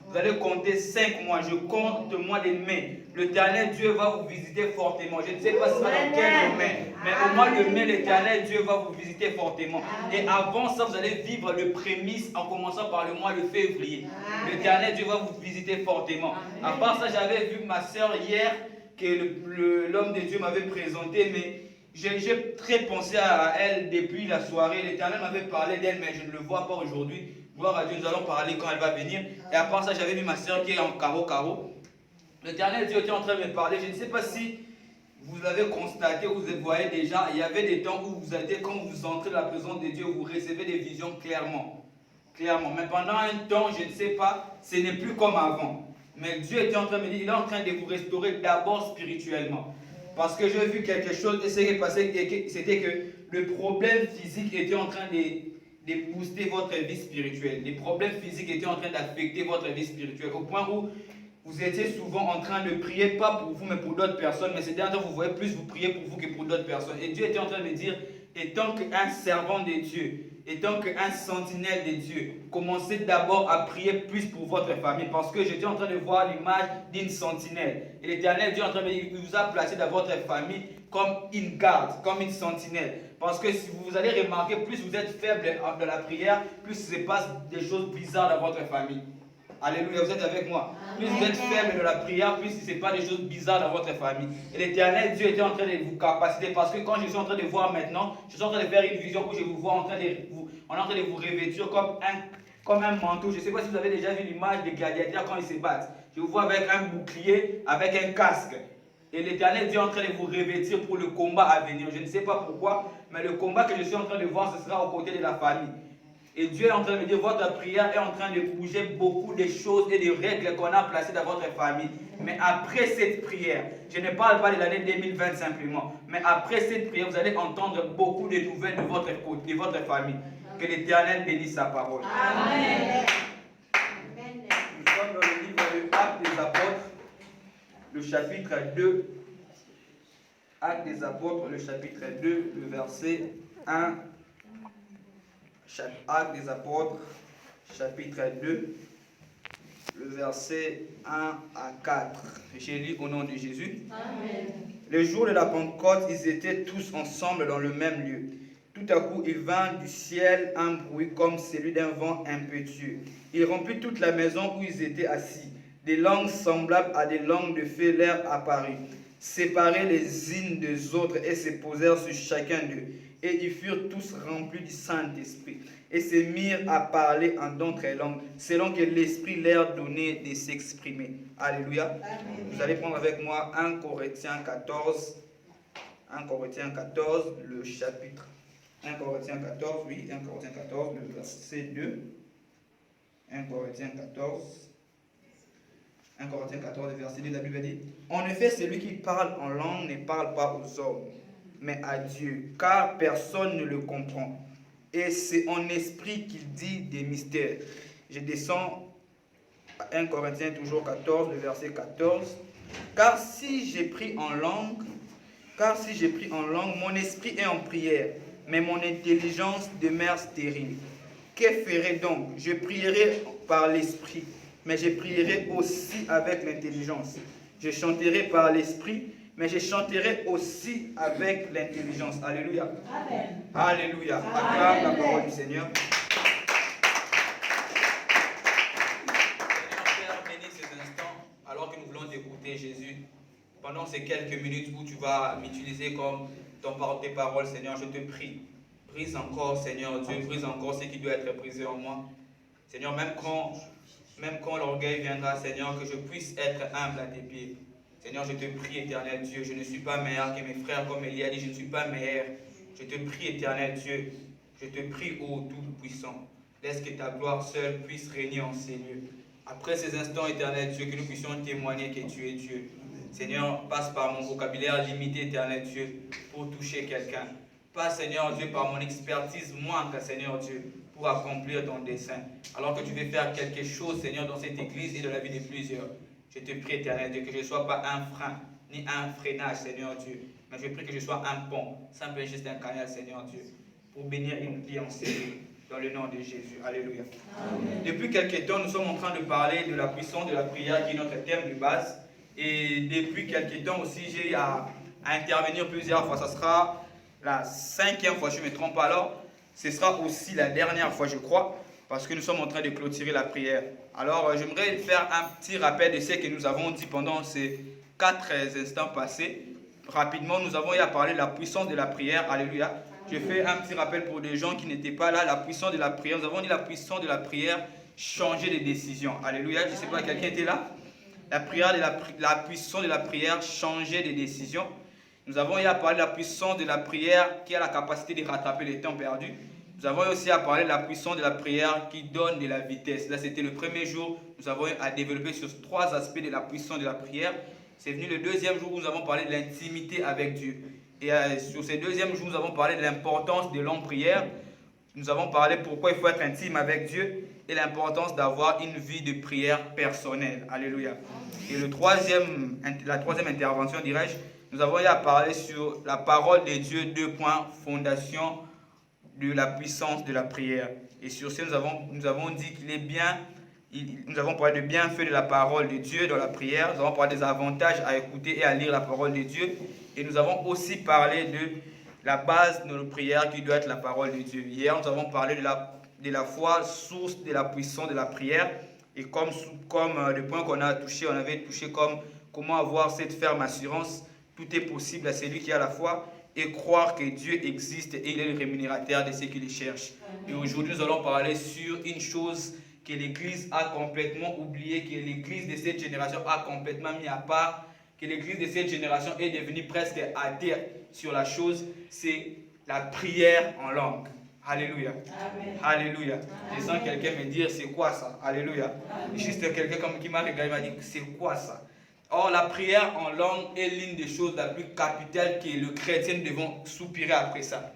Vous allez compter 5 mois. Je compte mois de mai. L'Éternel Dieu va vous visiter fortement. Je ne sais pas si dans quel domaine, mais au mois de mai, l'Éternel Dieu va vous visiter fortement. Et avant ça, vous allez vivre le prémisse en commençant par le mois de février. L'Éternel Dieu va vous visiter fortement. À part ça, j'avais vu ma soeur hier que l'homme de Dieu m'avait présenté, mais j'ai très pensé à elle depuis la soirée. L'Éternel m'avait parlé d'elle, mais je ne le vois pas aujourd'hui. Gloire à Dieu, nous allons parler quand elle va venir. Et à part ça, j'avais vu ma soeur qui est en carreau. L'Éternel Dieu était en train de me parler. Je ne sais pas si vous avez constaté ou vous voyez déjà, il y avait des temps où vous étiez, quand vous entrez dans la présence de Dieu, vous recevez des visions clairement. Mais pendant un temps, je ne sais pas, ce n'est plus comme avant. Mais Dieu était en train de me dire, il est en train de vous restaurer d'abord spirituellement. Parce que j'ai vu quelque chose, et ce qui est passé, c'était que le problème physique était en train de booster votre vie spirituelle. Les problèmes physiques étaient en train d'affecter votre vie spirituelle. Au point où vous étiez souvent en train de prier, pas pour vous, mais pour d'autres personnes. Mais ces derniers temps, vous voyez plus vous prier pour vous que pour d'autres personnes. Et Dieu était en train de me dire, étant qu'un servant de Dieu, étant qu'un sentinelle de Dieu, commencez d'abord à prier plus pour votre famille. Parce que j'étais en train de voir l'image d'une sentinelle. Et l'Éternel Dieu est en train de me dire, il vous a placé dans votre famille comme une garde, comme une sentinelle. Parce que si vous allez remarquer, plus vous êtes faible de la prière, plus il se passe des choses bizarres dans votre famille. Alléluia, vous êtes avec moi. Plus vous êtes faible de la prière, plus il se passe des choses bizarres dans votre famille. Et l'Éternel Dieu était en train de vous capaciter, parce que quand je suis en train de voir maintenant, je suis en train de faire une vision où je vous vois on est en train de vous revêtir comme un manteau. Je ne sais pas si vous avez déjà vu l'image des gladiateurs quand ils se battent. Je vous vois avec un bouclier, avec un casque. Et l'Éternel Dieu est en train de vous revêtir pour le combat à venir. Je ne sais pas pourquoi, mais le combat que je suis en train de voir, ce sera aux côtés de la famille. Et Dieu est en train de me dire, votre prière est en train de bouger beaucoup de choses et de règles qu'on a placées dans votre famille. Mais après cette prière, je ne parle pas de l'année 2020 simplement, mais après cette prière, vous allez entendre beaucoup de nouvelles de votre famille. Que l'Éternel bénisse sa parole. Amen. Nous sommes dans le livre de Actes des Apôtres, le chapitre 2. Actes des Apôtres, le chapitre 2, le verset 1. Actes des Apôtres, chapitre 2, le verset 1 à 4. Je lis au nom de Jésus. Amen. Le jour de la Pentecôte, ils étaient tous ensemble dans le même lieu. Tout à coup, il vint du ciel un bruit comme celui d'un vent impétueux. Il remplit toute la maison où ils étaient assis. Des langues semblables à des langues de feu leur apparurent, séparées les unes des autres, et se posèrent sur chacun d'eux. Et ils furent tous remplis du Saint-Esprit, et se mirent à parler en d'autres langues, selon que l'Esprit leur donnait de s'exprimer. Alléluia. Amen. Vous allez prendre avec moi 1 Corinthiens 14, 1 Corinthiens 14, le chapitre. 1 Corinthiens 14, oui, 1 Corinthiens 14, le verset 2. 1 Corinthiens 14. 1 Corinthiens 14, verset 2, la Bible dit, en effet, celui qui parle en langue ne parle pas aux hommes, mais à Dieu, car personne ne le comprend. Et c'est en esprit qu'il dit des mystères. Je descends à 1 Corinthiens toujours 14, le verset 14. Car si j'ai pris en langue, mon esprit est en prière, mais mon intelligence demeure stérile. Que ferai donc? Je prierai par l'esprit, mais je prierai aussi avec l'intelligence. Je chanterai par l'esprit, mais je chanterai aussi avec l'intelligence. Alléluia. Amen. Alléluia. Acclame la parole du Seigneur. Seigneur, Père, bénis ces instants alors que nous voulons écouter Jésus. Pendant ces quelques minutes où tu vas m'utiliser comme tes paroles, Seigneur, je te prie. Brise encore, Seigneur Dieu, brise encore ce qui doit être brisé en moi. Seigneur, même quand l'orgueil viendra, Seigneur, que je puisse être humble à tes pieds. Seigneur, je te prie, éternel Dieu, je ne suis pas meilleur que mes frères, comme Élie a dit, je ne suis pas meilleur. Je te prie, éternel Dieu, je te prie, ô Tout-Puissant, laisse que ta gloire seule puisse régner en ces lieux. Après ces instants, éternel Dieu, que nous puissions témoigner que tu es Dieu. Seigneur, passe par mon vocabulaire limité, éternel Dieu, pour toucher quelqu'un. Passe, Seigneur Dieu, par mon expertise moindre, Seigneur Dieu, pour accomplir ton dessein. Alors que tu veux faire quelque chose, Seigneur, dans cette église et dans la vie de plusieurs. Je te prie, éternel Dieu, que je ne sois pas un frein, ni un freinage, Seigneur Dieu. Mais je prie que je sois un pont, simple et juste un canal, Seigneur Dieu, pour bénir une vie en série. dans le nom de Jésus. Alléluia. Amen. Depuis quelques temps, nous sommes en train de parler de la puissance de la prière qui est notre thème de base. Et depuis quelques temps aussi, j'ai à intervenir plusieurs fois. Ça sera la 5e fois, je ne me trompe pas alors. Ce sera aussi la dernière fois, je crois, parce que nous sommes en train de clôturer la prière. Alors, j'aimerais faire un petit rappel de ce que nous avons dit pendant ces 4 instants passés. Rapidement, nous avons eu à parler de la puissance de la prière. Alléluia. Je fais un petit rappel pour des gens qui n'étaient pas là. La puissance de la prière. Nous avons dit la puissance de la prière, changer les décisions. Alléluia. Je ne sais pas, quelqu'un était là? La puissance de la prière, changer des décisions. Nous avons eu à parler de la puissance de la prière qui a la capacité de rattraper les temps perdus. Nous avons aussi à parler de la puissance de la prière qui donne de la vitesse. Là, c'était le premier jour. Nous avons eu à développer sur 3 aspects de la puissance de la prière. C'est venu le deuxième jour où nous avons parlé de l'intimité avec Dieu. Et sur ces deuxième jours, nous avons parlé de l'importance de longues prières. Nous avons parlé pourquoi il faut être intime avec Dieu et l'importance d'avoir une vie de prière personnelle. Alléluia. Et la troisième intervention, dirais-je, nous avons eu à parler sur la parole de Dieu, 2 points, fondation de la puissance de la prière. Et sur ce, nous avons dit qu'il est bien, nous avons parlé de bienfaits de la parole de Dieu dans la prière, nous avons parlé des avantages à écouter et à lire la parole de Dieu, et nous avons aussi parlé de la base de nos prières qui doit être la parole de Dieu. Hier, nous avons parlé de la foi, source de la puissance de la prière, et comme le point qu'on a touché, on avait touché comme comment avoir cette ferme assurance, tout est possible à celui qui a la foi, et croire que Dieu existe et il est le rémunérateur de ceux qui le cherchent. Et aujourd'hui, nous allons parler sur une chose que l'Église a complètement oubliée, que l'Église de cette génération a complètement mis à part, que l'Église de cette génération est devenue presque athée sur la chose, c'est la prière en langue. Alléluia. Amen. Alléluia. Amen. Je sens quelqu'un me dire, c'est quoi ça? Alléluia. Amen. Juste quelqu'un qui m'a regardé m'a dit, c'est quoi ça? Or, la prière en langue est l'une des choses la plus capitales que le chrétien devons soupirer après ça.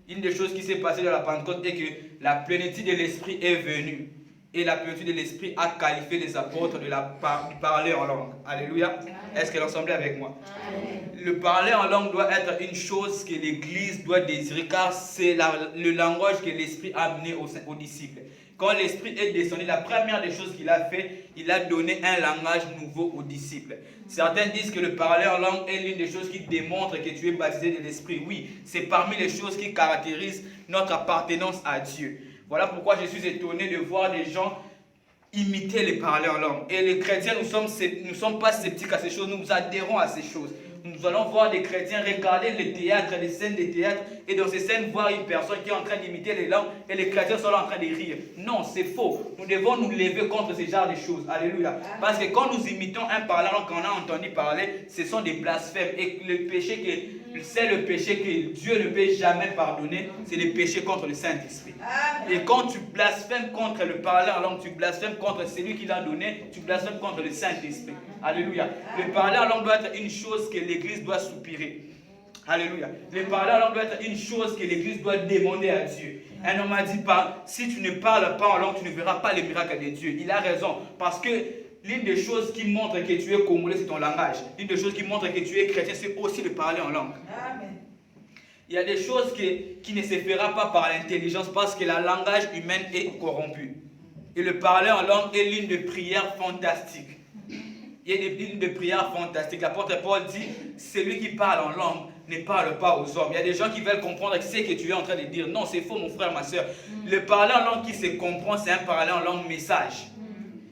Une des choses qui s'est passée dans la Pentecôte est que la plénitude de l'Esprit est venue. Et la plénitude de l'Esprit a qualifié les apôtres de parler en langue. Alléluia. Est-ce que l'ensemble est avec moi? Amen. Le parler en langue doit être une chose que l'Église doit désirer, car c'est le langage que l'Esprit a amené aux disciples. Quand l'Esprit est descendu, la première des choses qu'il a fait, il a donné un langage nouveau aux disciples. Certains disent que le parler en langue est l'une des choses qui démontre que tu es baptisé de l'Esprit. Oui, c'est parmi les choses qui caractérisent notre appartenance à Dieu. Voilà pourquoi je suis étonné de voir des gens imiter les parler en langue. Et les chrétiens, nous ne sommes pas sceptiques à ces choses, nous adhérons à ces choses. Nous allons voir des chrétiens regarder les théâtres, les scènes de théâtre, et dans ces scènes, voir une personne qui est en train d'imiter les langues, et les chrétiens sont là en train de rire. Non, c'est faux. Nous devons nous lever contre ce genre de choses. Alléluia. Parce que quand nous imitons un parlant qu'on a entendu parler, ce sont des blasphèmes. Et c'est le péché que Dieu ne peut jamais pardonner, c'est le péché contre le Saint-Esprit. Et quand tu blasphèmes contre le parler en langue, tu blasphèmes contre celui qui l'a donné, tu blasphèmes contre le Saint-Esprit. Alléluia. Le parler en langue doit être une chose que l'Église doit soupirer. Alléluia. Le parler en langue doit être une chose que l'Église doit demander à Dieu. Un homme a dit, si tu ne parles pas en langue, tu ne verras pas les miracles de Dieu. Il a raison. Parce que l'une des choses qui montre que tu es congolais, c'est ton langage. L'une des choses qui montre que tu es chrétien, c'est aussi de parler en langue. Amen. Il y a des choses qui ne se fera pas par l'intelligence parce que le langage humain est corrompu. Et le parler en langue est l'une des prières fantastiques. Il y a une des prières fantastiques. L'apôtre Paul dit, celui qui parle en langue ne parle pas aux hommes. Il y a des gens qui veulent comprendre ce que tu es en train de dire. Non, c'est faux, mon frère, ma soeur. Le parler en langue qui se comprend, c'est un parler en langue message.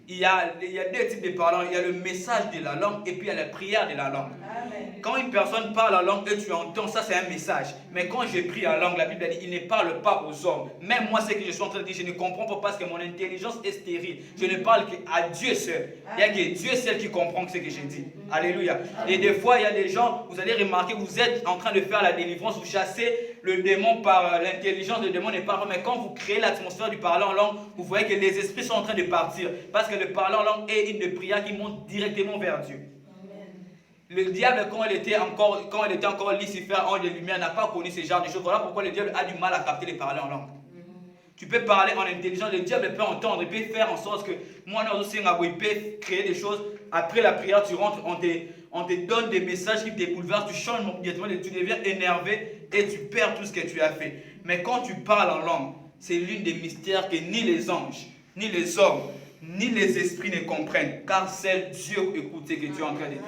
Il y a 2 types de parlants. Il y a le message de la langue et puis il y a la prière de la langue. Amen. Quand une personne parle en langue et tu entends, ça c'est un message. Mais quand je prie en langue, la Bible dit, il ne parle pas aux hommes. Même moi, ce que je suis en train de dire, je ne comprends pas parce que mon intelligence est stérile. Je ne parle qu'à Dieu seul. Il y a que Dieu seul qui comprend ce que je dis. Alléluia. Et des fois, il y a des gens, vous allez remarquer, vous êtes en train de faire la délivrance, vous chassez le démon par l'intelligence, le démon n'est pas. Mais quand vous créez l'atmosphère du parler en langue, vous voyez que les esprits sont en train de partir. Parce que le parler en langue est une prière qui monte directement vers Dieu. Le diable, quand il était encore Lucifer, ange de lumière, n'a pas connu ce genre de choses. Voilà pourquoi le diable a du mal à capter les parler en langue. Tu peux parler en intelligence, le diable peut entendre, il peut faire en sorte que moi, il peut créer des choses. Après la prière, tu rentres, on te donne des messages qui te bouleversent, tu changes immédiatement, tu deviens énervé et tu perds tout ce que tu as fait. Mais quand tu parles en langue, C'est l'une des mystères que ni les anges, ni les hommes, ni les esprits ne comprennent. Car c'est Dieu, écoutez, que tu es en train de dire.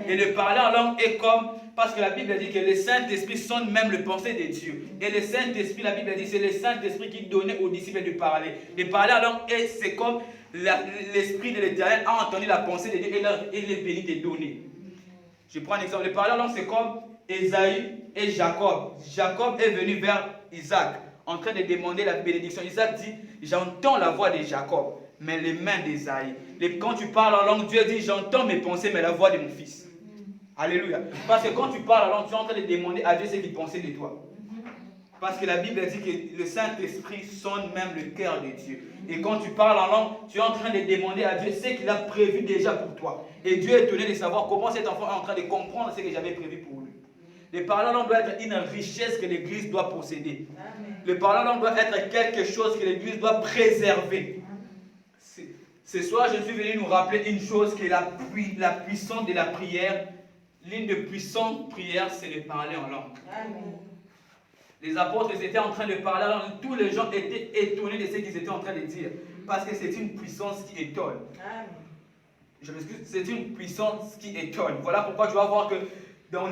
Et le parler en langue est comme, parce que la Bible dit que le Saint-Esprit sonne même le pensée de Dieu. Et le Saint-Esprit, la Bible dit, c'est le Saint-Esprit qui donnait aux disciples de parler. Le parler en langue, c'est comme l'Esprit de l'Éternel a entendu la pensée de Dieu et les bénis de donner. Je prends un exemple. Le parler en langue, c'est comme Ésaü et Jacob. Jacob est venu vers Isaac en train de demander la bénédiction. Isaac dit, j'entends la voix de Jacob, mais les mains d'Ésaü. Quand tu parles en langue, Dieu dit, j'entends mes pensées, mais la voix de mon fils. Alléluia. Parce que quand tu parles en langue, tu es en train de demander à Dieu ce qu'il pensait de toi. Parce que la Bible dit que le Saint-Esprit sonne même le cœur de Dieu. Et quand tu parles en langue, tu es en train de demander à Dieu ce qu'il a prévu déjà pour toi. Et Dieu est étonné de savoir comment cet enfant est en train de comprendre ce que j'avais prévu pour lui. Le parler en langue doit être une richesse que l'Église doit posséder. Le parler en langue doit être quelque chose que l'Église doit préserver. Ce soir, je suis venu nous rappeler une chose qui est la puissance de la prière. L'une des puissantes prières, c'est le parler en langue. Amen. Les apôtres étaient en train de parler en langue. Tous les gens étaient étonnés de ce qu'ils étaient en train de dire. Parce que c'est une puissance qui étonne. Amen. Je m'excuse, c'est une puissance qui étonne. Voilà pourquoi tu vas voir que dans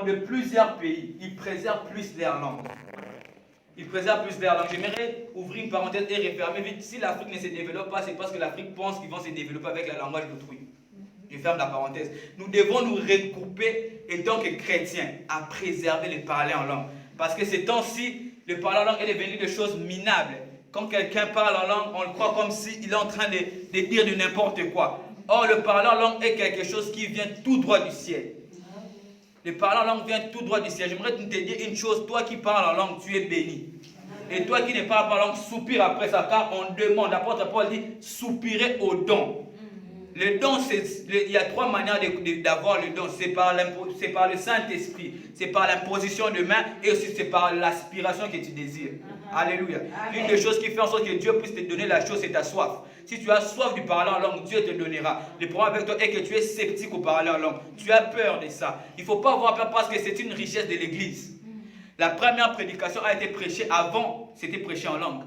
de plusieurs pays, ils préservent plus leur langue. Ils préservent plus leur langue. J'aimerais ouvrir une parenthèse et refermer vite. Si l'Afrique ne se développe pas, c'est parce que l'Afrique pense qu'ils vont se développer avec le langage d'autrui. Je ferme la parenthèse. Nous devons nous regrouper, et tant que chrétiens, à préserver le parler en langue. Parce que ces temps-ci, le parler en langue est devenu des choses minables. Quand quelqu'un parle en langue, on le croit comme s'il est en train de dire de n'importe quoi. Or, le parler en langue est quelque chose qui vient tout droit du ciel. Le parler en langue vient tout droit du ciel. J'aimerais te dire une chose. Toi qui parles en langue, tu es béni. Et toi qui ne parles pas en langue, soupire après ça. Car on demande, l'apôtre Paul dit, soupirez au don. Le don, il y a trois manières d'avoir le don. C'est par le Saint-Esprit, c'est par l'imposition de main et aussi c'est par l'aspiration que tu désires. Alléluia. L'une des choses qui fait en sorte que Dieu puisse te donner la chose, c'est ta soif. Si tu as soif du parler en langue, Dieu te donnera. Le problème avec toi est que tu es sceptique au parler en langue. Tu as peur de ça. Il ne faut pas avoir peur parce que c'est une richesse de l'Église. La première prédication a été prêchée avant, c'était prêché en langue.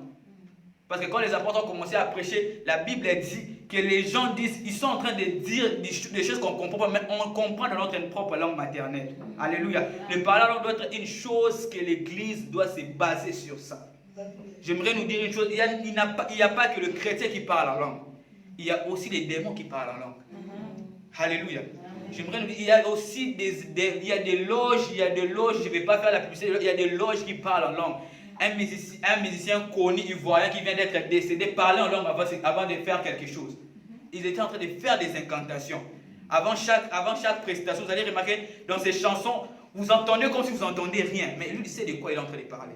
Parce que quand les apôtres ont commencé à prêcher, la Bible dit que les gens disent, ils sont en train de dire des choses qu'on ne comprend pas, mais on comprend dans notre propre langue maternelle. Alléluia. Le parler en langue doit être une chose que l'Église doit se baser sur ça. J'aimerais nous dire une chose, il n'y a pas que le chrétien qui parle en langue. Il y a aussi des démons qui parlent en langue. Alléluia. J'aimerais nous dire, il y a aussi des loges, je ne vais pas faire la publicité, il y a des loges qui parlent en langue. Un musicien connu ivoirien qui vient d'être décédé parlait en langue avant de faire quelque chose. Ils étaient en train de faire des incantations. Avant chaque prestation, vous allez remarquer dans ces chansons, vous entendez comme si vous n'entendez rien. Mais lui, il sait de quoi il est en train de parler.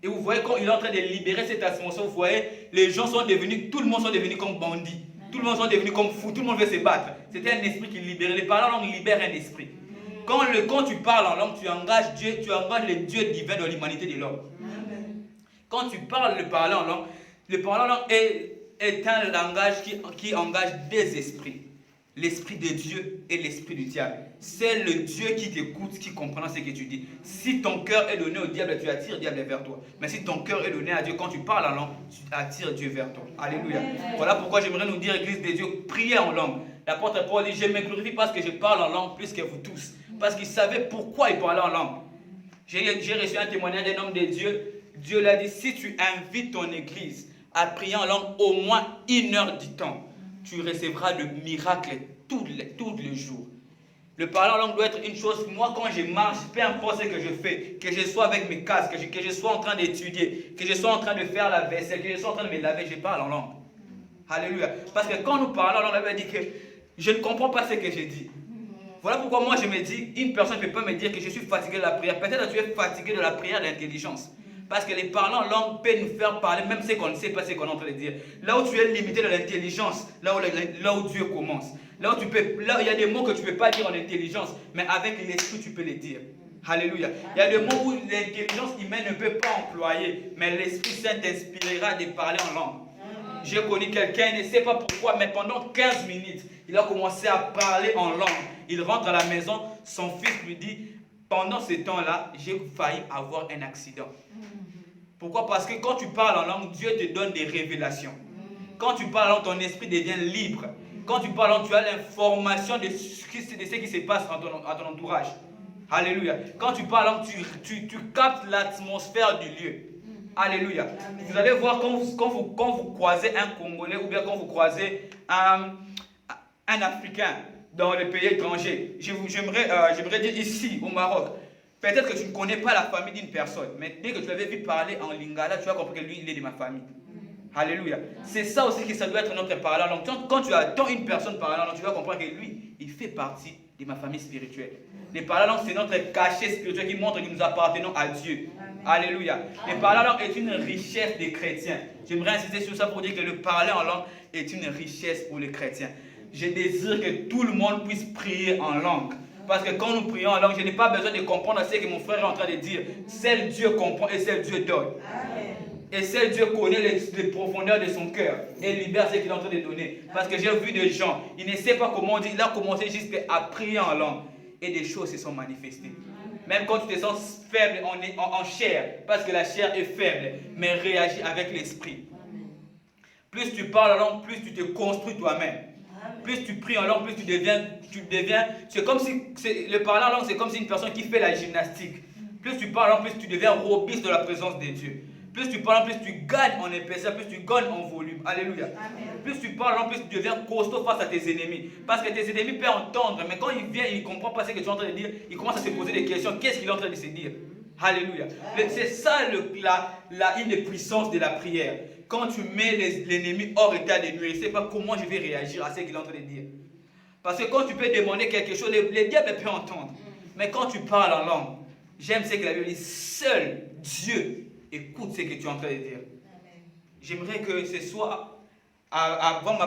Et vous voyez quand il est en train de libérer cette atmosphère, vous voyez, les gens sont devenus, tout le monde sont devenus comme bandits. Tout le monde sont devenus comme fous, tout le monde veut se battre. C'était un esprit qui libérait. Les parler en langue libèrent un esprit. Quand tu parles en langue, tu engages Dieu, tu engages le Dieu divin dans l'humanité de l'homme. Quand tu parles le parler en langue est un langage qui engage des esprits. L'esprit de Dieu et l'esprit du diable. C'est le Dieu qui t'écoute, qui comprend ce que tu dis. Si ton cœur est donné au diable, tu attires le diable vers toi. Mais si ton cœur est donné à Dieu, quand tu parles en langue, tu attires Dieu vers toi. Alléluia. Voilà pourquoi j'aimerais nous dire, Église de Dieu, priez en langue. L'apôtre Paul dit, je me glorifie parce que je parle en langue plus que vous tous. Parce qu'il savait pourquoi il parlait en langue. J'ai reçu un témoignage d'un homme de Dieu. Dieu l'a dit, si tu invites ton église à prier en langue au moins 1 heure du temps, tu recevras le miracle tous les jours. Le parler en langue doit être une chose, moi quand je marche, peu importe ce que je fais, que je sois avec mes casques, que je sois en train d'étudier, que je sois en train de faire la vaisselle, que je sois en train de me laver, je parle en langue. Alléluia. Parce que quand nous parlons en langue, la Bible dit que je ne comprends pas ce que j'ai dit. Voilà pourquoi moi je me dis, une personne ne peut pas me dire que je suis fatigué de la prière. Peut-être que tu es fatigué de la prière de l'intelligence. Parce que les parlants en langue peuvent nous faire parler, même ce qu'on ne sait pas ce qu'on est en train de dire. Là où tu es limité de l'intelligence, là où Dieu commence. Là, il y a des mots que tu ne peux pas dire en intelligence, mais avec l'esprit, tu peux les dire. Alléluia. Il y a des mots où l'intelligence humaine ne peut pas employer, mais l'Esprit Saint t'inspirera de parler en langue. J'ai connu quelqu'un, il ne sait pas pourquoi, mais pendant 15 minutes, il a commencé à parler en langue. Il rentre à la maison, son fils lui dit, pendant ce temps-là, j'ai failli avoir un accident. Pourquoi? Parce que quand tu parles en langue, Dieu te donne des révélations. Quand tu parles en langue, ton esprit devient libre. Quand tu parles en langue, tu as l'information de ce qui se passe dans ton entourage. Alléluia. Quand tu parles en langue, tu captes l'atmosphère du lieu. Alléluia. Vous allez voir quand vous croisez un Congolais ou bien quand vous croisez un Africain dans les pays étrangers. J'aimerais dire ici, au Maroc, peut-être que tu ne connais pas la famille d'une personne, mais dès que tu l'avais vu parler en lingala, tu as compris que lui, il est de ma famille. Alléluia. C'est ça aussi que ça doit être notre parler en langue. Quand tu attends une personne parler en langue, tu vas comprendre que lui, il fait partie de ma famille spirituelle. Les parler en langue, c'est notre cachet spirituel qui montre que nous appartenons à Dieu. Amen. Alléluia. Les parler en langue est une richesse des chrétiens. J'aimerais insister sur ça pour dire que le parler en langue est une richesse pour les chrétiens. Je désire que tout le monde puisse prier en langue. Parce que quand nous prions en langue, je n'ai pas besoin de comprendre ce que mon frère est en train de dire. Seul Dieu comprend et seul Dieu donne. Amen. Et seul Dieu connaît les profondeurs de son cœur et libère ce qu'il est en train de donner. Parce que j'ai vu des gens, ils ne savent pas comment dire, il a commencé juste à prier en langue. Et des choses se sont manifestées. Même quand tu te sens faible en chair, parce que la chair est faible, mais réagis avec l'esprit. Plus tu parles en langue, plus tu te construis toi-même. Plus tu pries en langue, plus tu deviens, c'est comme si, le parler en langue, c'est comme si une personne qui fait la gymnastique. Plus tu parles en langue, plus tu deviens robuste de la présence de Dieu. Plus tu parles en langue, plus tu gagnes en épaisseur, plus tu gagnes en volume. Alléluia. Amen. Plus tu parles en langue, plus tu deviens costaud face à tes ennemis. Parce que tes ennemis peuvent entendre, mais quand ils viennent, ils ne comprennent pas ce que tu es en train de dire, ils commencent à se poser des questions. Qu'est-ce qu'il est en train de se dire? Alléluia. C'est ça une des puissances de la prière. Quand tu mets l'ennemi hors état de nuire, il ne sait pas comment je vais réagir à ce qu'il est en train de dire. Parce que quand tu peux demander quelque chose, les diables peuvent entendre. Mais quand tu parles en langue, j'aime ce que la Bible dit, seul Dieu écoute ce que tu es en train de dire. J'aimerais que ce soit, avant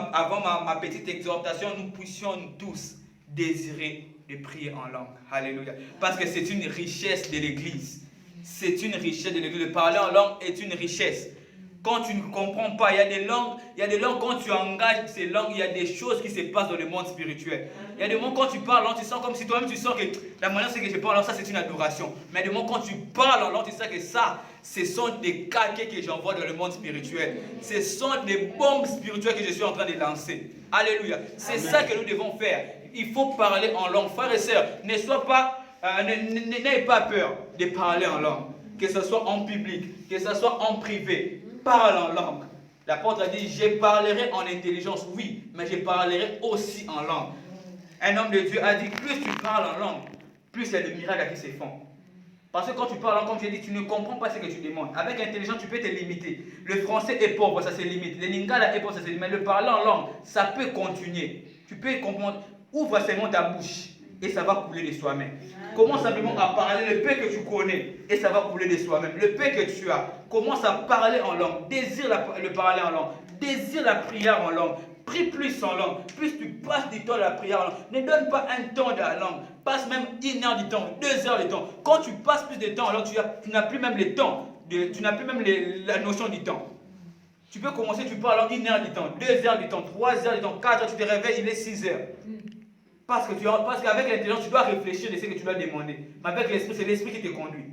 ma petite exhortation, nous puissions nous tous désirer de prier en langue. Alléluia. Parce que c'est une richesse de l'Église. C'est une richesse de l'Église. De parler en langue est une richesse. Quand tu ne comprends pas, il y a des langues, quand tu engages ces langues, il y a des choses qui se passent dans le monde spirituel. Il y a des moments quand tu parles en langue, tu sens comme si toi-même tu sens que la manière c'est que je parle en langue, ça c'est une adoration. Mais des moments quand tu parles en langue, tu sais que ça, ce sont des caquets que j'envoie dans le monde spirituel. Ce sont des bombes spirituelles que je suis en train de lancer. Alléluia. C'est ça que nous devons faire. Il faut parler en langue. Frères et sœurs, n'ayez pas peur de parler en langue. Que ce soit en public, que ce soit en privé. Parle en langue. L'apôtre a dit, je parlerai en intelligence, oui, mais je parlerai aussi en langue. Un homme de Dieu a dit, plus tu parles en langue, plus il y a de miracles qui se font. Parce que quand tu parles en langue, comme j'ai dit, tu ne comprends pas ce que tu demandes. Avec l'intelligence, tu peux te limiter. Le français est pauvre, ça se limite. Le lingala est pauvre, ça se limite. Mais le parler en langue, ça peut continuer. Tu peux comprendre. Ouvre seulement ta bouche et ça va couler de soi-même. Commence simplement à parler le peu que tu connais et ça va couler de soi-même. Le peu que tu as, commence à parler en langue. Désire le parler en langue. Désire la prière en langue. Prie plus en langue. Plus tu passes du temps à la prière en langue. Ne donne pas un temps de la langue. Passe même 1 heure du temps, 2 heures du temps. Quand tu passes plus de temps en langue, tu n'as plus même le temps. Tu n'as plus même la notion du temps. Tu peux commencer, tu parles en 1 heure du temps, 2 heures du temps, 3 heures du temps, 4 heures, tu te réveilles, il est 6 heures. Parce qu'avec l'intelligence, tu dois réfléchir de ce que tu dois demander. Mais avec l'esprit, c'est l'esprit qui te conduit.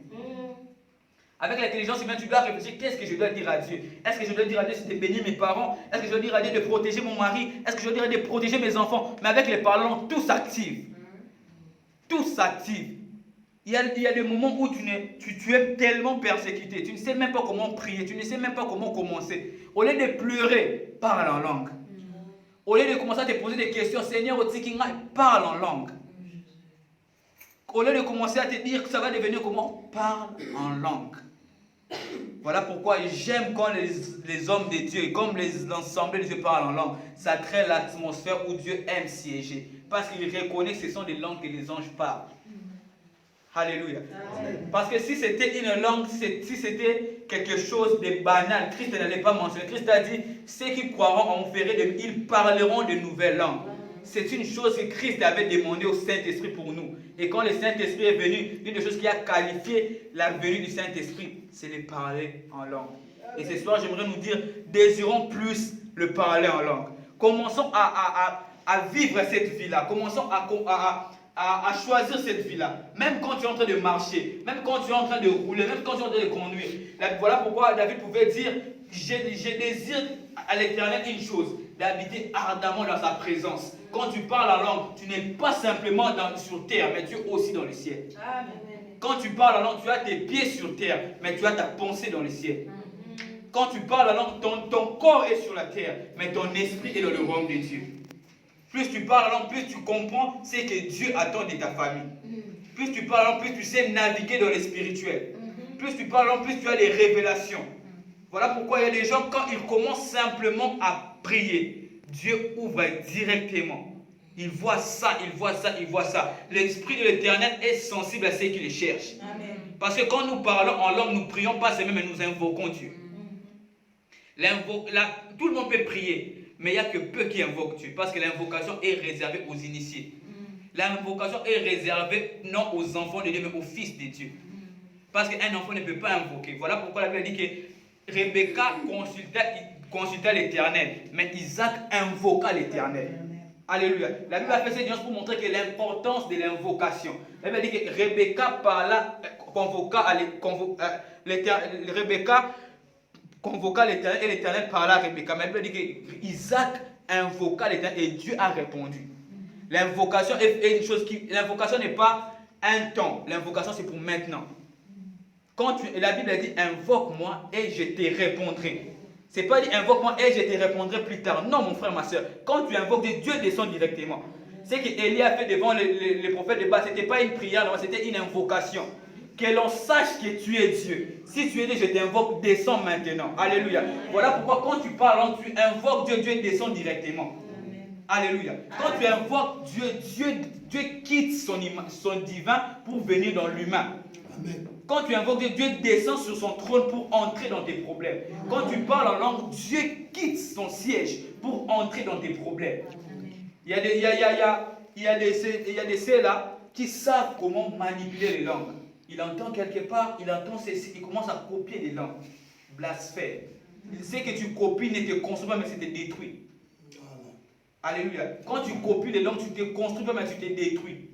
Avec l'intelligence humaine, tu dois réfléchir, qu'est-ce que je dois dire à Dieu? Est-ce que je dois dire à Dieu de bénir mes parents? Est-ce que je dois dire à Dieu de protéger mon mari? Est-ce que je dois dire à Dieu de protéger mes enfants? Mais avec les parlants, tout s'active. Tout s'active. Il y a des moments où tu es tellement persécuté, tu ne sais même pas comment prier, tu ne sais même pas comment commencer. Au lieu de pleurer, parle en langue. Au lieu de commencer à te poser des questions, Seigneur, parle en langue. Au lieu de commencer à te dire que ça va devenir comment? Parle en langue. Voilà pourquoi j'aime quand les hommes de Dieu, comme l'ensemble de Dieu parlent en langue. Ça crée l'atmosphère où Dieu aime siéger. Parce qu'il reconnaît que ce sont des langues que les anges parlent. Alléluia. Parce que si c'était une langue, si c'était quelque chose de banal, Christ n'allait pas mentionner. Christ a dit, ceux qui croiront en ferré, ils parleront de nouvelles langues. C'est une chose que Christ avait demandé au Saint-Esprit pour nous. Et quand le Saint-Esprit est venu, une des choses qui a qualifié la venue du Saint-Esprit, c'est de parler en langue. Et ce soir, j'aimerais nous dire, désirons plus le parler en langue. Commençons à vivre cette vie-là. Commençons à choisir cette vie-là. Même quand tu es en train de marcher, même quand tu es en train de rouler, même quand tu es en train de conduire. Voilà pourquoi David pouvait dire, je désire à l'Éternel une chose, d'habiter ardemment dans sa présence. Quand tu parles en langue, tu n'es pas simplement sur terre, mais tu es aussi dans le ciel. Amen. Quand tu parles en langue, tu as tes pieds sur terre, mais tu as ta pensée dans le ciel. Quand tu parles en langue, ton corps est sur la terre, mais ton esprit est dans le royaume de Dieu. Plus tu parles en langue, plus tu comprends ce que Dieu attend de ta famille. Plus tu parles en langue, plus tu sais naviguer dans le spirituel. Plus tu parles en langue, plus tu as des révélations. Voilà pourquoi il y a des gens, quand ils commencent simplement à prier, Dieu ouvre directement. Il voit ça, il voit ça, il voit ça. L'Esprit de l'Éternel est sensible à ceux qui le cherchent. Amen. Parce que quand nous parlons en langue, nous ne prions pas seulement, mais nous invoquons Dieu. Tout le monde peut prier, mais il n'y a que peu qui invoquent Dieu. Parce que l'invocation est réservée aux initiés. L'invocation est réservée non aux enfants de Dieu, mais aux fils de Dieu. Parce qu'un enfant ne peut pas invoquer. Voilà pourquoi la Bible dit que Rebecca consulta l'Éternel, mais Isaac invoqua l'Éternel. Alléluia. La Bible a fait cette différence pour montrer que l'importance de l'invocation. La Bible dit que Rebecca convoqua l'Éternel et l'Éternel parla à Rebecca. Mais la Bible dit que Isaac invoqua l'Éternel et Dieu a répondu. L'invocation est une chose qui... L'invocation n'est pas un temps. L'invocation c'est pour maintenant. La Bible a dit invoque-moi et je te répondrai. Ce n'est pas dit invoque-moi et je te répondrai plus tard. Non, mon frère, ma soeur. Quand tu invoques Dieu, Dieu descend directement. Ce qu'Élie a fait devant les prophètes de Baal, ce n'était pas une prière, c'était une invocation. Que l'on sache que tu es Dieu. Si tu es Dieu, je t'invoque, descends maintenant. Alléluia. Voilà pourquoi quand tu parles, tu invoques Dieu, Dieu descend directement. Alléluia. Quand tu invoques Dieu, Dieu quitte son divin pour venir dans l'humain. Amen. Quand tu invoques Dieu, Dieu descend sur son trône pour entrer dans tes problèmes. Quand tu parles en langue, Dieu quitte son siège pour entrer dans tes problèmes. Il y a des ceux-là qui savent comment manipuler les langues. Il entend quelque part, il commence à copier des langues. Blasphème. Il sait que tu copies ne te construis pas, mais c'est te détruit. Alléluia. Quand tu copies les langues, tu te construis pas, mais tu te détruis.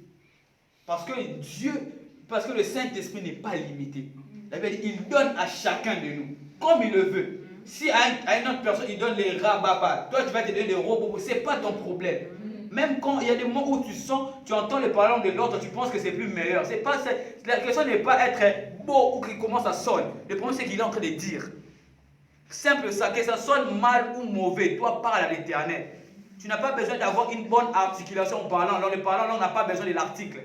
Parce que le Saint-Esprit n'est pas limité. La Bible dit, il donne à chacun de nous, comme il le veut. Si à une autre personne, il donne les rababas, toi tu vas te donner des robots, ce n'est pas ton problème. Même quand il y a des moments où tu entends les paroles de l'autre, tu penses que c'est plus meilleur. La question n'est pas être beau ou qu'il commence à sonner. Le problème c'est qu'il est en train de dire. Simple ça, que ça sonne mal ou mauvais, toi parle à l'Éternel. Tu n'as pas besoin d'avoir une bonne articulation en parlant. Alors, le parlant, on n'a pas besoin de l'article.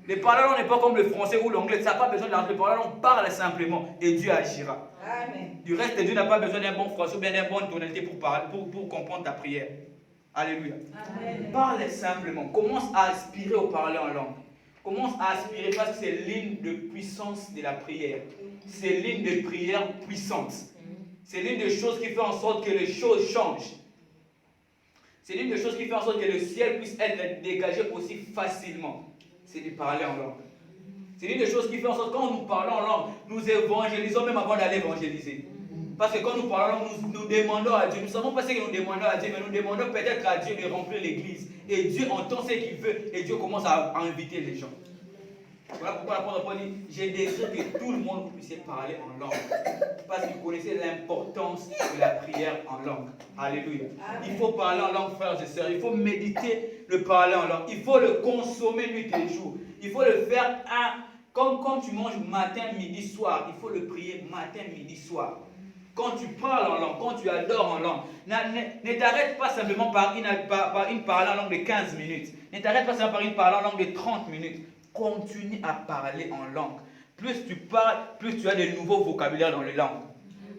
Les parlants n'est pas comme le français ou l'anglais, ça n'a pas besoin de l'article. Les parlants, on parle simplement et Dieu agira. Amen. Du reste, Dieu n'a pas besoin d'un bon français ou bien d'une bonne tonalité pour comprendre ta prière. Alléluia. Amen. Parle simplement. Commence à aspirer au parler en langue. Commence à aspirer parce que c'est l'hymne de puissance de la prière. C'est l'hymne de prière puissante. C'est l'une des choses qui fait en sorte que les choses changent. C'est l'une des choses qui fait en sorte que le ciel puisse être dégagé aussi facilement. C'est de parler en langue. C'est l'une des choses qui fait en sorte que quand nous parlons en langue, nous évangélisons même avant d'aller évangéliser. Parce que quand nous parlons en langue, nous demandons à Dieu. Nous ne savons pas ce que nous demandons à Dieu, mais nous demandons peut-être à Dieu de remplir l'église. Et Dieu entend ce qu'il veut et Dieu commence à inviter les gens. Voilà pourquoi l'apôtre Paul dit, j'ai désiré que tout le monde puisse parler en langue. Parce qu'il connaissait l'importance de la prière en langue. Alléluia. Il faut parler en langue, frères et sœurs. Il faut méditer le parler en langue. Il faut le consommer nuit et jour. Il faut le faire comme quand tu manges matin, midi, soir. Il faut le prier matin, midi, soir. Quand tu parles en langue, quand tu adores en langue, ne t'arrête pas simplement par une parole en langue de 15 minutes. Ne t'arrête pas simplement par une parole en langue de 30 minutes. Continue à parler en langue. Plus tu parles, plus tu as de nouveaux vocabulaires dans les langues.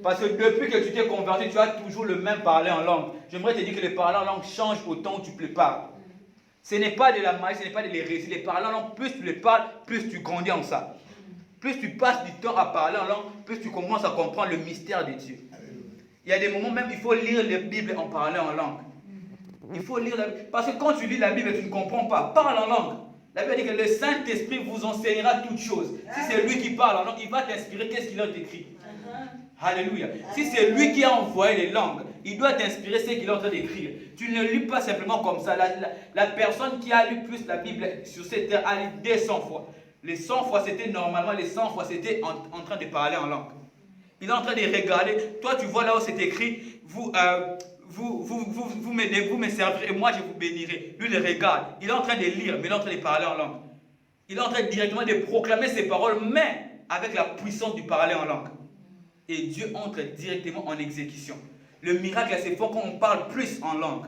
Parce que depuis que tu t'es converti, tu as toujours le même parler en langue. J'aimerais te dire que le parler en langue change au temps où tu prépares. Ce n'est pas de la magie, ce n'est pas de l'hérésie. Les parler en langue, plus tu les parles, plus tu grandis en ça. Plus tu passes du temps à parler en langue, plus tu commences à comprendre le mystère de Dieu. Il y a des moments même, il faut lire la Bible en parlant en langue. Il faut lire la Bible. Parce que quand tu lis la Bible, tu ne comprends pas. Parle en langue. La Bible dit que le Saint-Esprit vous enseignera toutes choses. Si c'est lui qui parle en langue, il va t'inspirer qu'est-ce qu'il a écrit. Alléluia. Si c'est lui qui a envoyé les langues, Il doit t'inspirer ce qu'il est en train d'écrire. Tu ne lis pas simplement comme ça. La personne qui a lu plus la Bible sur cette terre a lu 200 fois. Les 100 fois, c'était normalement, les 100 fois, c'était en train de parler en langue. Il est en train de regarder. Toi, tu vois là où c'est écrit, vous me servirez et moi je vous bénirai. Lui, il regarde. Il est en train de lire, mais il est en train de parler en langue. Il est en train directement de proclamer ses paroles, mais avec la puissance du parler en langue. Et Dieu entre directement en exécution. Le miracle, c'est fort quand on parle plus en langue.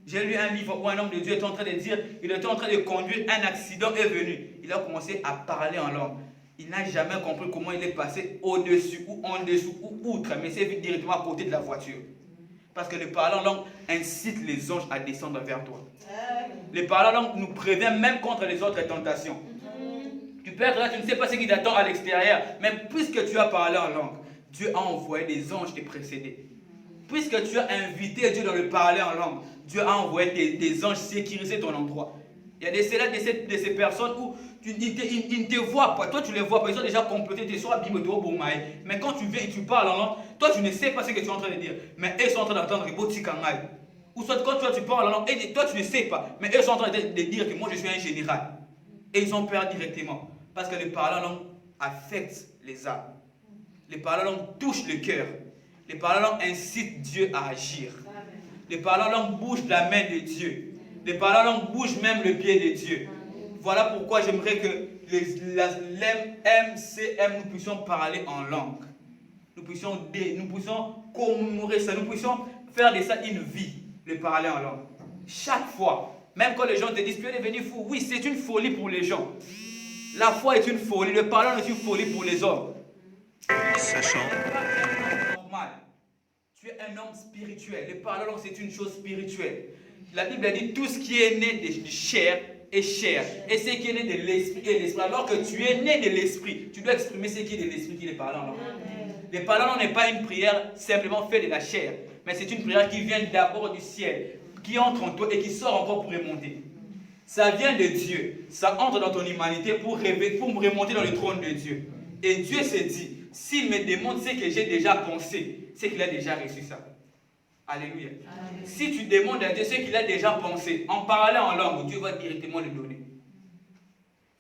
J'ai lu un livre où un homme de Dieu était en train de dire, il était en train de conduire, un accident est venu. Il a commencé à parler en langue. Il n'a jamais compris comment il est passé au-dessus ou en dessous ou outre, mais c'est vite directement à côté de la voiture. Parce que le parler en langue incite les anges à descendre vers toi. Le parler en langue nous prévient même contre les autres tentations. Tu peux être là, tu ne sais pas ce qui t'attend à l'extérieur, mais puisque tu as parlé en langue, Dieu a envoyé des anges te précéder. Puisque tu as invité Dieu dans le parler en langue, Dieu a envoyé des anges sécuriser ton endroit. Il y a de ces personnes où ils ne te voient pas. Toi, tu ne les vois pas. Ils ont déjà complété tes soins. Mais quand tu viens et tu parles en langue, toi, tu ne sais pas ce que tu es en train de dire. Mais eux sont en train d'entendre ou soit quand toi, tu parles en langue, et toi, tu ne sais pas. Mais eux sont en train de dire que moi, je suis un général. Et ils ont peur directement. Parce que le parler en langue affecte les âmes. Le parler en langue touche le cœur. Le parler en langue incite Dieu à agir. Le parler en langue bouge la main de Dieu. Le parler en langue bouge même le pied de Dieu. Voilà pourquoi j'aimerais que l'MCM, nous puissions parler en langue. Nous puissions commémorer ça. Nous puissions faire de ça une vie, le parler en langue. Chaque fois, même quand les gens te disent, tu es devenu fou. Oui, c'est une folie pour les gens. La foi est une folie. Le parler est une folie pour les hommes. Sachant. Normal. Tu es un homme spirituel. Le parler en langue, c'est une chose spirituelle. La Bible a dit tout ce qui est né de chair est chair. Et ce qui est né de l'esprit est l'esprit. Alors que tu es né de l'esprit, tu dois exprimer ce qui est de l'esprit qui est parlé en langue. Le parler en langue n'est pas une prière simplement faite de la chair, mais c'est une prière qui vient d'abord du ciel, qui entre en toi et qui sort encore pour remonter. Ça vient de Dieu. Ça entre dans ton humanité pour remonter dans le trône de Dieu. Et Dieu s'est dit, s'il me demande ce que j'ai déjà pensé, c'est qu'il a déjà reçu ça. Alléluia. Amen. Si tu demandes à Dieu ce qu'il a déjà pensé, en parlant en langue, Dieu va directement le donner.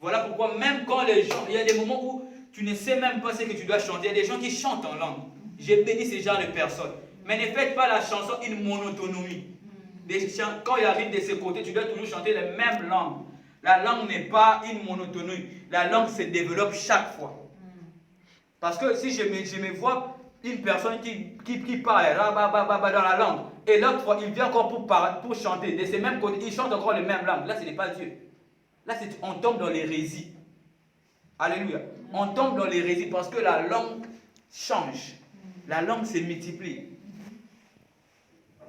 Voilà pourquoi même quand les gens, il y a des moments où tu ne sais même pas ce que tu dois chanter. Il y a des gens qui chantent en langue. J'ai béni ce genre de personnes. Mais ne faites pas la chanson une monotonomie. Quand il arrive de ce côté, tu dois toujours chanter les mêmes langues. La langue n'est pas une monotonie. La langue se développe chaque fois. Parce que si je me vois une personne qui parle dans la langue, et l'autre fois, il vient encore pour chanter, de ces mêmes côtés, il chante encore les mêmes langues. Là, ce n'est pas Dieu. Là, on tombe dans l'hérésie. Alléluia. On tombe dans l'hérésie parce que la langue change. La langue se multiplie.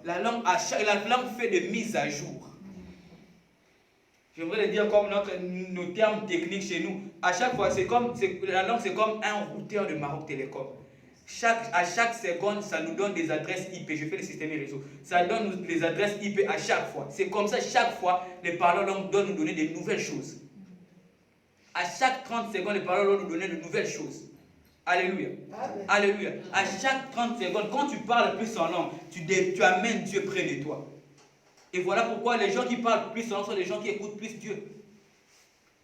La langue fait des mises à jour. J'aimerais le dire comme nos termes techniques chez nous. À chaque fois, la langue, c'est comme un routeur de Maroc Télécom. À chaque seconde, ça nous donne des adresses IP. Je fais le système et réseau. Ça donne les adresses IP à chaque fois. C'est comme ça, chaque fois, les parleurs langues doivent nous donner de nouvelles choses. À chaque 30 secondes, les parleurs doivent nous donner de nouvelles choses. Alléluia. Alléluia. À chaque 30 secondes, quand tu parles plus en langue, tu amènes Dieu près de toi. Et voilà pourquoi les gens qui parlent plus en langue sont les gens qui écoutent plus Dieu.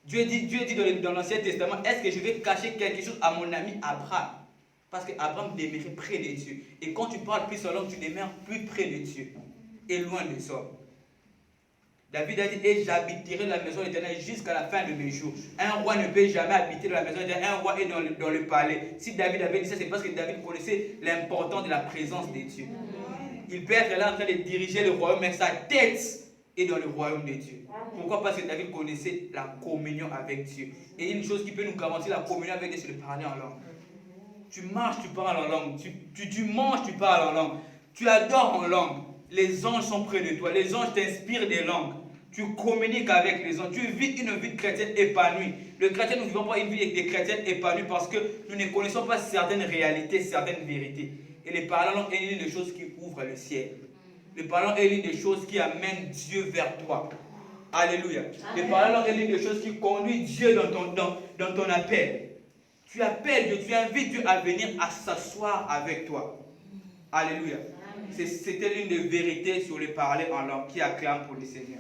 Dieu dit dans l'Ancien Testament, est-ce que je vais cacher quelque chose à mon ami Abraham? Parce qu'Abraham demeurait près de Dieu. Et quand tu parles plus en langue, tu demeures plus près de Dieu. Et loin des hommes. David a dit, et j'habiterai la maison éternelle jusqu'à la fin de mes jours. Un roi ne peut jamais habiter dans la maison éternelle. Un roi est dans le palais. Si David avait dit ça, c'est parce que David connaissait l'importance de la présence de Dieu. Il peut être là en train de diriger le royaume, mais sa tête est dans le royaume de Dieu. Pourquoi? Parce que David connaissait la communion avec Dieu. Et une chose qui peut nous garantir la communion avec Dieu, c'est de parler en langue. Tu marches, tu parles en langue. Tu manges, tu parles en langue. Tu adores en langue. Les anges sont près de toi. Les anges t'inspirent des langues. Tu communiques avec les anges. Tu vis une vie de chrétienne épanouie. Le chrétien, nous ne vivons pas une vie de chrétienne épanouie parce que nous ne connaissons pas certaines réalités, certaines vérités. Et les parlants est l'une des choses qui ouvrent le ciel. Les parlants est l'une des choses qui amènent Dieu vers toi. Alléluia. Les parlants est l'une des choses qui conduit Dieu dans ton appel. Tu appelles Dieu, tu invites Dieu à venir à s'asseoir avec toi. Alléluia. C'était l'une des vérités sur les parler en langue qui acclament pour le Seigneur.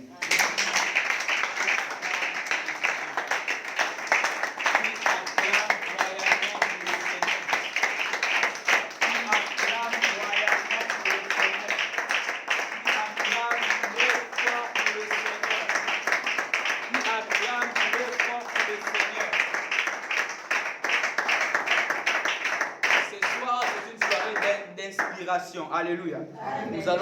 Alléluia. Nous allons